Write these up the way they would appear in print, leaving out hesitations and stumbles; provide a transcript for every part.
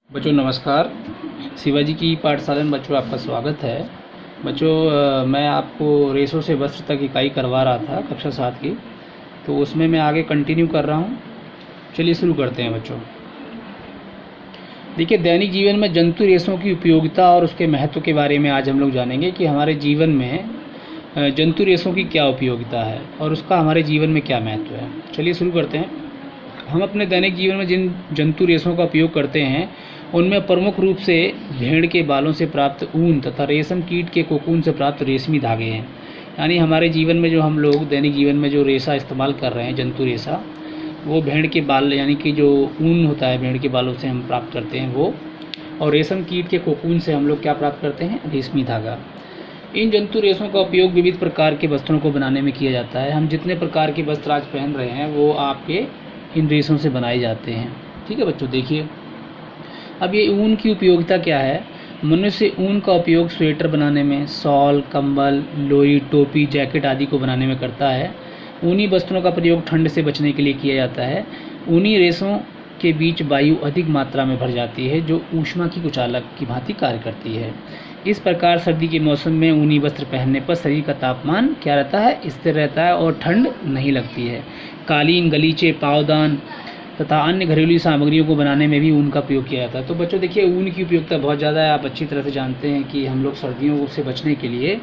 बच्चों नमस्कार। शिवाजी की पाठशाला में बच्चों आपका स्वागत है। बच्चों मैं आपको रेशों से वस्त्र तक इकाई करवा रहा था कक्षा 7 की, तो उसमें मैं आगे कंटिन्यू कर रहा हूँ। चलिए शुरू करते हैं बच्चों। देखिए, दैनिक जीवन में जंतु रेशों की उपयोगिता और उसके महत्व के बारे में आज हम लोग जानेंगे कि हमारे जीवन में जंतु रेशों की क्या उपयोगिता है और उसका हमारे जीवन में क्या महत्व है। चलिए शुरू करते हैं। हम अपने दैनिक जीवन में जिन जंतु रेशों का उपयोग करते हैं उनमें प्रमुख रूप से भेड़ के बालों से प्राप्त ऊन तथा रेशम कीट के कोकून से प्राप्त रेशमी धागे हैं। यानी हमारे जीवन में जो हम लोग दैनिक जीवन में जो रेशा इस्तेमाल कर रहे हैं, जंतु रेशा, वो भेड़ के बाल यानी कि जो ऊन होता है भेड़ के बालों से हम प्राप्त करते हैं वो, और रेशम कीट के कोकून से हम लोग क्या प्राप्त करते हैं, रेशमी धागा। इन जंतु रेशों का उपयोग विविध प्रकार के वस्त्रों को बनाने में किया जाता है। हम जितने प्रकार के वस्त्र आज पहन रहे हैं वो आपके इन रेशों से बनाए जाते हैं। ठीक है बच्चों, देखिए अब ये ऊन की उपयोगिता क्या है। मनुष्य ऊन का उपयोग स्वेटर बनाने में, शॉल, कंबल, लोई, टोपी, जैकेट आदि को बनाने में करता है। ऊनी वस्त्रों का प्रयोग ठंड से बचने के लिए किया जाता है। ऊनी रेशों के बीच वायु अधिक मात्रा में भर जाती है जो ऊष्मा की कुचालक की भांति कार्य करती है। इस प्रकार सर्दी के मौसम में ऊनी वस्त्र पहनने पर शरीर का तापमान क्या रहता है, स्थिर रहता है और ठंड नहीं लगती है। कालीन, गलीचे, पावदान तथा अन्य घरेलू सामग्रियों को बनाने में भी ऊन का उपयोग किया जाता है। तो बच्चों देखिए, ऊन की उपयोगिता बहुत ज़्यादा है। आप अच्छी तरह से जानते हैं कि हम लोग सर्दियों से बचने के लिए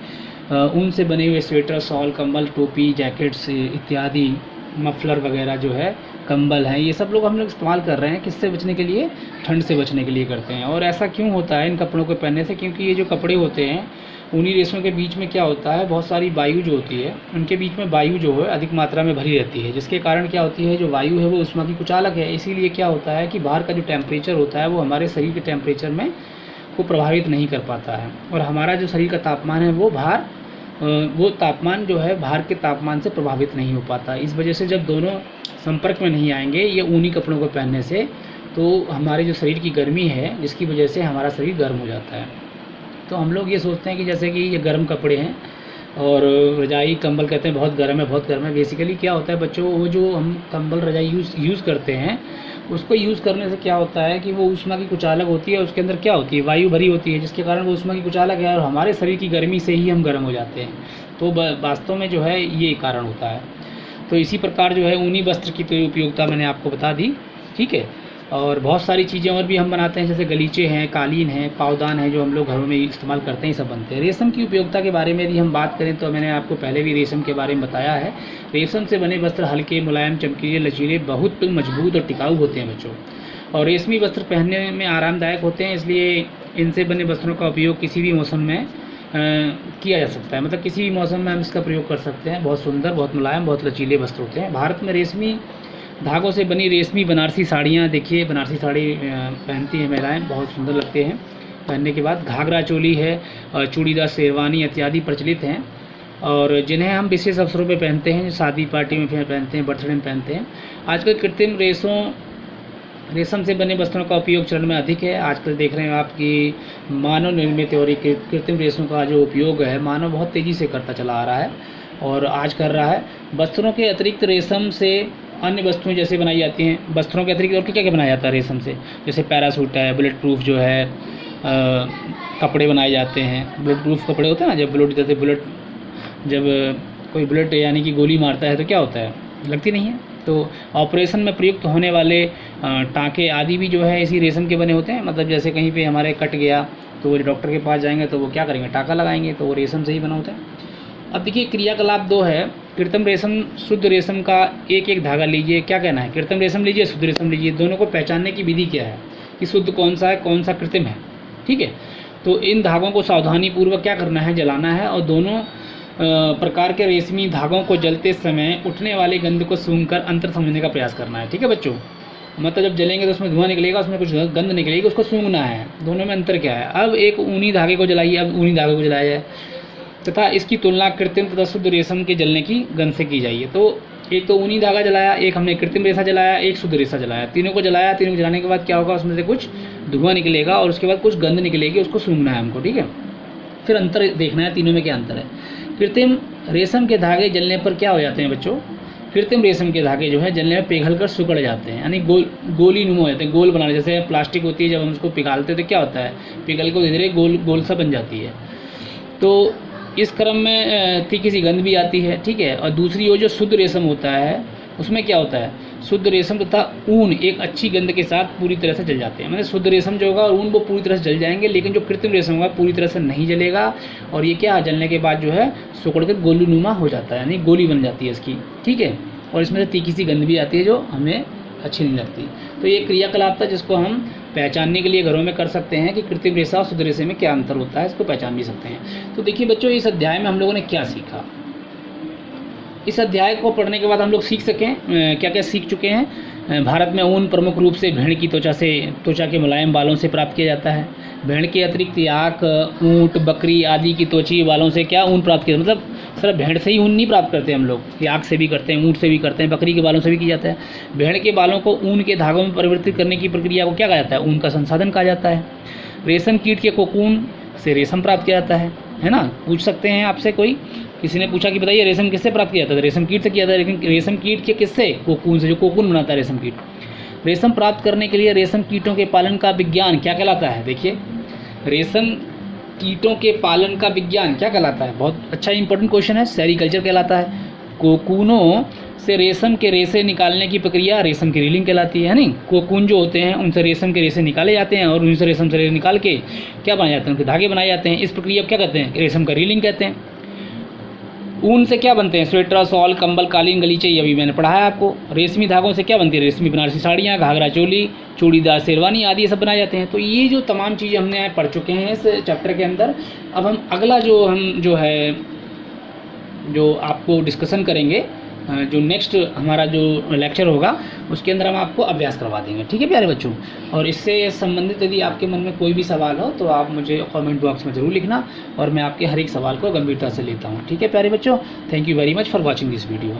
ऊन से बने हुए स्वेटर, शॉल, कंबल, टोपी, जैकेट्स इत्यादि, मफलर वगैरह जो है, कंबल हैं, ये सब लोग हम लोग इस्तेमाल कर रहे हैं। किससे बचने के लिए? ठंड से बचने के लिए करते हैं। और ऐसा क्यों होता है इन कपड़ों को पहनने से? क्योंकि ये जो कपड़े होते हैं ऊनी रेशों के बीच में क्या होता है, बहुत सारी वायु जो होती है उनके बीच में वायु जो है अधिक मात्रा में भरी रहती है, जिसके कारण क्या होती है, जो वायु है वो ऊष्मा की कुचालक है। इसीलिए क्या होता है कि बाहर का जो टेम्परेचर होता है वो हमारे शरीर के टेम्परेचर में को प्रभावित नहीं कर पाता है, और हमारा जो शरीर का तापमान है वो तापमान जो है बाहर के तापमान से प्रभावित नहीं हो पाता। इस वजह से जब दोनों संपर्क में नहीं आएंगे ये ऊनी कपड़ों को पहनने से, तो हमारे जो शरीर की गर्मी है जिसकी वजह से हमारा शरीर गर्म हो जाता है। तो हम लोग ये सोचते हैं कि जैसे कि ये गर्म कपड़े हैं और रजाई कंबल कहते हैं बहुत गर्म है, बहुत गर्म है। बेसिकली क्या होता है बच्चों, वो जो हम कंबल रजाई यूज़ करते हैं उसको यूज़ करने से क्या होता है कि वो ऊष्मा की कुचालक होती है, उसके अंदर क्या होती है, वायु भरी होती है, जिसके कारण वो ऊष्मा की कुचालक है और हमारे शरीर की गर्मी से ही हम गर्म हो जाते हैं। तो वास्तव में जो है ये कारण होता है। तो इसी प्रकार जो है ऊनी वस्त्र की तो उपयोगिता मैंने आपको बता दी। ठीक है, और बहुत सारी चीज़ें और भी हम बनाते हैं, जैसे गलीचे हैं, कालीन हैं, पावदान है, जो हम लोग घरों में इस्तेमाल करते हैं, सब बनते हैं। रेशम की उपयोगिता के बारे में यदि हम बात करें तो मैंने आपको पहले भी रेशम के बारे में बताया है। रेशम से बने वस्त्र हल्के, मुलायम, चमकीले, लचीले, बहुत मजबूत और टिकाऊ होते हैं बच्चों, और रेशमी वस्त्र पहनने में आरामदायक होते हैं। इसलिए इनसे बने वस्त्रों का उपयोग किसी भी मौसम में किया जा सकता है, मतलब किसी भी मौसम में हम इसका प्रयोग कर सकते हैं। बहुत सुंदर, बहुत मुलायम, बहुत लचीले वस्त्र होते हैं। भारत में रेशमी धागों से बनी रेशमी बनारसी साड़ियाँ, देखिए बनारसी साड़ी पहनती हैं महिलाएं, बहुत सुंदर लगते हैं पहनने के बाद। घाघरा चोली है, चूड़ीदार शेरवानी इत्यादि प्रचलित हैं, और जिन्हें हम विशेष अवसरों पे पहनते हैं, शादी पार्टी में पहनते हैं, बर्थडे में पहनते हैं। आजकल कृत्रिम रेशम से बने वस्त्रों का उपयोग चलन में अधिक है। आजकल देख रहे हैं आप कि मानव निर्मित और कृत्रिम रेशों का जो उपयोग है मानव बहुत तेज़ी से करता चला आ रहा है और आज कर रहा है। वस्त्रों के अतिरिक्त रेशम से अन्य वस्तुएं जैसे बनाई जाती हैं। वस्त्रों के अतिरिक्त और क्या क्या बनाया जाता है रेशम से? जैसे पैरासूट है, बुलेट प्रूफ जो है कपड़े बनाए जाते हैं। बुलेट प्रूफ कपड़े होते हैं ना, जब कोई बुलेट यानी कि गोली मारता है तो क्या होता है, लगती नहीं है। तो ऑपरेशन में प्रयुक्त होने वाले टाँके आदि भी जो है इसी रेशम के बने होते हैं। मतलब जैसे कहीं पे हमारे कट गया तो वो डॉक्टर के पास जाएंगे तो वो क्या करेंगे, टाँका लगाएंगे, तो वो रेशम से ही बना होता है। अब देखिए, क्रियाकलाप दो है। कृत्रिम रेशम, शुद्ध रेशम का एक एक धागा लीजिए, क्या कहना है, कृत्रिम रेशम लीजिए, शुद्ध रेशम लीजिए, दोनों को पहचानने की विधि क्या है कि शुद्ध कौन सा है, कौन सा कृत्रिम है। ठीक है, तो इन धागों को सावधानी पूर्वक क्या करना है, जलाना है, और दोनों प्रकार के रेशमी धागों को जलते समय उठने वाली गंध को सूंघकर अंतर समझने का प्रयास करना है। ठीक है बच्चों, मतलब जब जलेंगे तो उसमें धुआं निकलेगा, उसमें कुछ गंध निकलेगी, उसको सूंघना है। दोनों में अंतर क्या है। अब एक ऊनी धागे को जलाइए, अब ऊनी धागे को जलाया जाए तथा इसकी तुलना कृत्रिम तथा शुद्ध रेशम के जलने की गंध से की जाइए। तो एक तो ऊनी धागा जलाया, एक हमने कृत्रिम रेशा जलाया, एक शुद्ध रेशा जलाया। तीनों को जलाया, तीनों को जलाने के बाद क्या होगा, उसमें से कुछ धुआं निकलेगा और उसके बाद कुछ गंध निकलेगी, उसको सूंघना है हमको। ठीक है, फिर अंतर देखना है तीनों में क्या अंतर है। कृत्रिम रेशम के धागे जलने पर क्या हो जाते हैं बच्चों, कृत्रिम रेशम के धागे जो है जलने में पिघल कर सिकुड़ जाते हैं, यानी गोली नुमा हो जाते हैं, गोल बनाने, जैसे प्लास्टिक होती है जब हम उसको पिघालते हैं तो क्या होता है, पिघल को धीरे धीरे गोल सा बन जाती है। तो इस क्रम में तीखी सी गंध भी आती है, ठीक है। और दूसरी ओर जो शुद्ध रेशम होता है उसमें क्या होता है, शुद्ध रेशम तथा ऊन एक अच्छी गंध के साथ पूरी तरह से जल जाते हैं। मतलब शुद्ध रेशम जो होगा और ऊन वो पूरी तरह से जल जाएंगे, लेकिन जो कृत्रिम रेशम होगा पूरी तरह से नहीं जलेगा, और ये क्या जलने के बाद जो है सिकुड़ कर गोली नुमा हो जाता है, यानी गोली बन जाती है इसकी, ठीक है। और इसमें से तीखी सी गंध भी आती है जो हमें अच्छी नहीं लगती। तो ये क्रियाकलाप था जिसको हम पहचानने के लिए घरों में कर सकते हैं कि कृत्रिम रेशा और शुद्ध रेशे में क्या अंतर होता है, इसको पहचान भी सकते हैं। तो देखिए बच्चों, इस अध्याय में हम लोगों ने क्या सीखा। इस अध्याय को पढ़ने के बाद हम लोग सीख सकें क्या क्या सीख चुके हैं। भारत में ऊन प्रमुख रूप से भेड़ की त्वचा के मुलायम बालों से प्राप्त किया जाता है। भेड़ के अतिरिक्त याक, ऊँट, बकरी आदि की त्वचीय बालों से क्या ऊन प्राप्त किया, मतलब सिर्फ भेड़ से ही ऊन नहीं प्राप्त करते हम लोग, याक से भी करते हैं, ऊँट से भी करते हैं, बकरी के बालों से भी किया जाता है। भेड़ के बालों को ऊन के धागों में परिवर्तित करने की प्रक्रिया को क्या कहा जाता है, ऊन का संसाधन कहा जाता है। रेशम कीट के कोकून से रेशम प्राप्त किया जाता है ना। पूछ सकते हैं आपसे, कोई किसी ने पूछा कि बताइए रेशम किससे प्राप्त किया जाता है, रेशम कीट से किया जाता है, लेकिन रेशम कीट के किससे, कोकून से, जो कोकून बनाता है रेशम कीट। रेशम प्राप्त करने के लिए रेशम कीटों के पालन का विज्ञान क्या कहलाता है, देखिए रेशम कीटों के पालन का विज्ञान क्या कहलाता है, बहुत अच्छा इंपॉर्टेंट क्वेश्चन है, सेरीकल्चर कहलाता है। कोकूनों से रेशम के रेशे निकालने की प्रक्रिया रेशम की रीलिंग कहलाती है, नहीं। कोकून जो होते हैं उनसे रेशम के रेशे निकाले जाते हैं और उनसे रेशम से रेशे निकाल के क्या बनाए जाते हैं, उनके धागे बनाए जाते हैं। इस प्रक्रिया को क्या कहते हैं, रेशम का रीलिंग कहते हैं। ऊन से क्या बनते हैं, स्वेटर, शॉल, कंबल, कालीन, गलीचे, ये अभी मैंने पढ़ाया आपको। रेशमी धागों से क्या बनती है, रेशमी बनारसी साड़ियाँ, घाघरा चोली, चूड़ीदार शेरवानी आदि ये सब बनाए जाते हैं। तो ये जो तमाम चीज़ें हमने पढ़ चुके हैं इस चैप्टर के अंदर। अब हम अगला जो आपको डिस्कशन करेंगे, जो नेक्स्ट हमारा जो लेक्चर होगा उसके अंदर हम आपको अभ्यास करवा देंगे, ठीक है प्यारे बच्चों। और इससे संबंधित यदि आपके मन में कोई भी सवाल हो तो आप मुझे कमेंट बॉक्स में ज़रूर लिखना, और मैं आपके हर एक सवाल को गंभीरता से लेता हूँ, ठीक है प्यारे बच्चों। Thank you very much for watching this video.